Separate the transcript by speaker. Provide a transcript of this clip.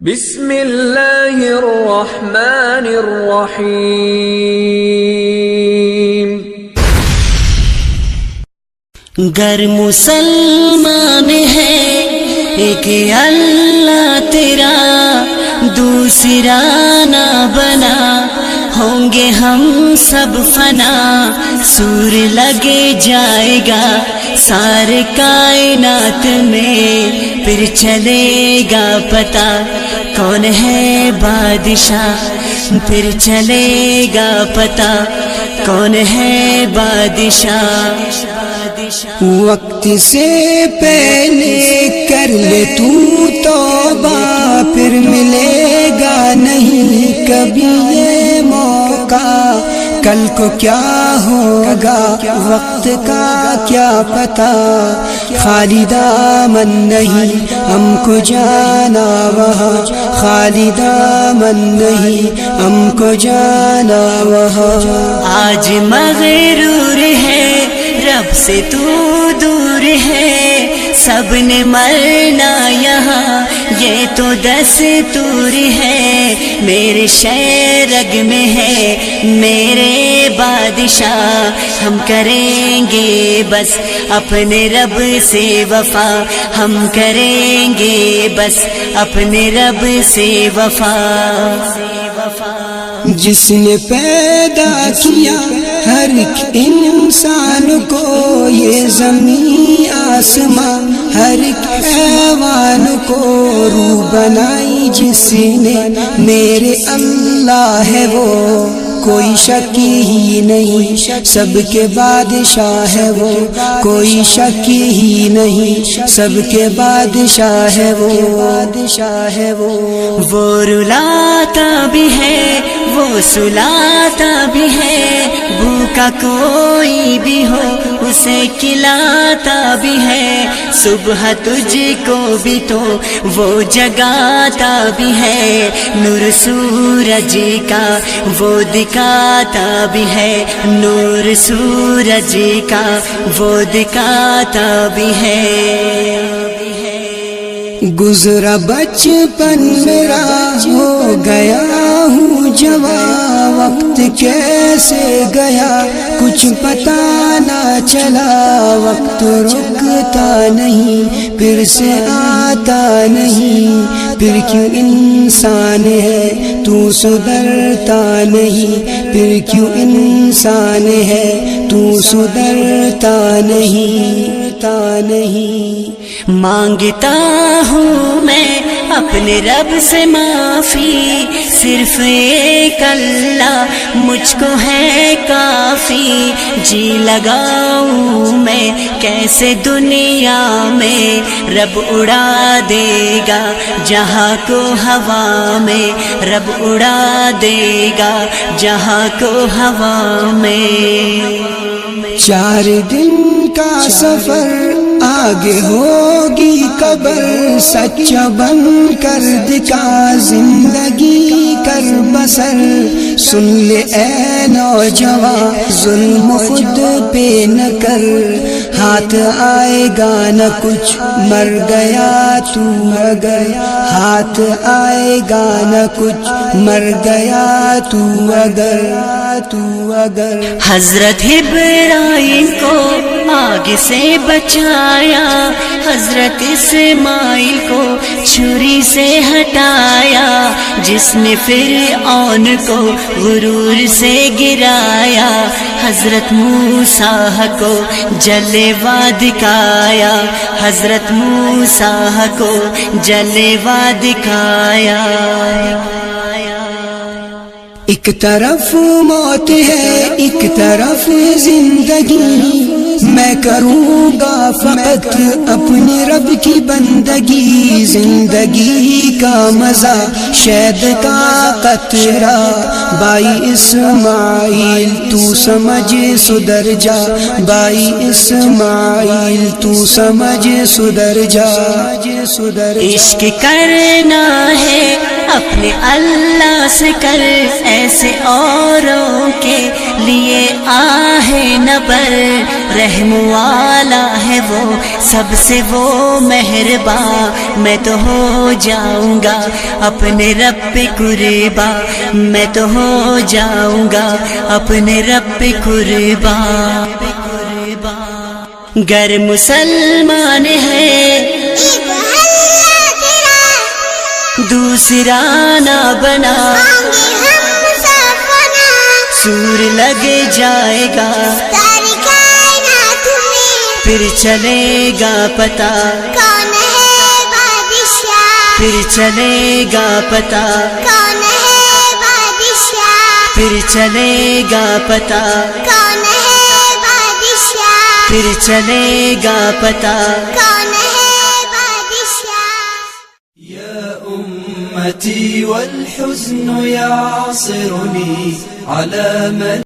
Speaker 1: بسم اللہ الرحمن الرحیم۔
Speaker 2: گر مسلمان ہے ایک اللہ تیرا، دوسرا نہ بنا، ہوں گے ہم سب فنا، سور لگے جائے گا سارے کائنات میں، پھر چلے گا پتہ کون ہے بادشاہ، پھر چلے گا پتہ کون ہے بادشاہ۔
Speaker 3: وقت سے پہلے کر لے تو توبہ، پھر ملے گا نہیں کبھی یہ موقع، کل کو کیا ہوگا وقت کا کیا پتہ، خالی دامن نہیں ہم کو جانا وہاں، خالی دامن نہیں ہم کو جانا وہاں۔
Speaker 2: آج مغرور ہے رب سے تو دور ہے، سب نے مرنا یہاں یہ تو دستور ہے، میرے شہ رگ میں ہے میرے بادشاہ، ہم کریں گے بس اپنے رب سے وفا، ہم کریں گے بس اپنے رب سے وفا۔
Speaker 3: جس نے پیدا کیا ہر ایک انسان کو، یہ زمین آسمان ہر ایک حیوان کو، روح بنائی جس نے میرے اللہ ہے وہ، کوئی شک ہی نہیں سب کے بادشاہ ہے وہ، کوئی شک ہی نہیں سب کے بادشاہ ہے وہ، بادشاہ ہے وہ۔
Speaker 2: وہ رلاتا بھی ہے وہ سلاتا بھی ہے، بھوکا کوئی بھی ہو اسے کھلاتا بھی ہے، صبح تجھ کو بھی تو وہ جگاتا بھی ہے، نور سورج کا وہ دکھاتا بھی ہے، نور سورج کا وہ دکھاتا بھی ہے۔
Speaker 3: گزرا بچپن میرا ہو گیا ہوں جوان، وقت کیسے گیا کچھ پتہ نہ چلا، وقت رکتا نہیں پھر سے آتا نہیں، پھر کیوں انسان ہے تو سدھرتا نہیں، پھر کیوں انسان ہے تو سدھرتا نہیں۔
Speaker 2: مانگتا ہوں میں اپنے رب سے معافی، صرف ایک اللہ مجھ کو ہے کافی، جی لگاؤں میں کیسے دنیا میں، رب اڑا دے گا جہاں کو ہوا میں، رب اڑا دے گا جہاں کو ہوا میں۔
Speaker 3: 4 دن کا سفر آگے ہوگی قبر، سچا بن کر دکھا زندگی کر بسر، سن لے اے نوجوان ظلم خود پہ نہ کر، ہاتھ آئے گا نہ کچھ مر گیا تو اگر، ہاتھ آئے گا نہ کچھ مر گیا تو اگر،
Speaker 2: حضرت ابراہیم کو آگ سے بچایا، حضرت اسماعیل کو چھری سے ہٹایا، جس نے فرعون کو غرور سے گرایا، حضرت موسیٰ کو جلوہ دکھایا، حضرت موسیٰ کو جلوہ دکھایا۔
Speaker 3: ایک طرف موت ہے ایک طرف زندگی، میں کروں گا فقط اپنے رب کی بندگی، زندگی کا مزہ شہد کا قطرہ، بھائی اسماعیل تو سمجھ سدھر جا، بھائی اسماعیل تو سمجھ سدھر جا۔
Speaker 2: عشق کرنا ہے اپنے اللہ سے کر ایسے اوروں کے لیے آہ نہ بر رحم والا ہے وہ سب سے وہ مہربان میں تو ہو جاؤں گا اپنے رب پہ قربان میں تو ہو جاؤں گا اپنے رب پہ قربان گر مسلمان ہے دوسرا نہ بنا سور لگ جائے گا پھر چلے گا پتا پھر چلے گا پتا پھر چلے گا پتا پھر چلے گا پتا
Speaker 4: أمتي والحزن يعصرني على من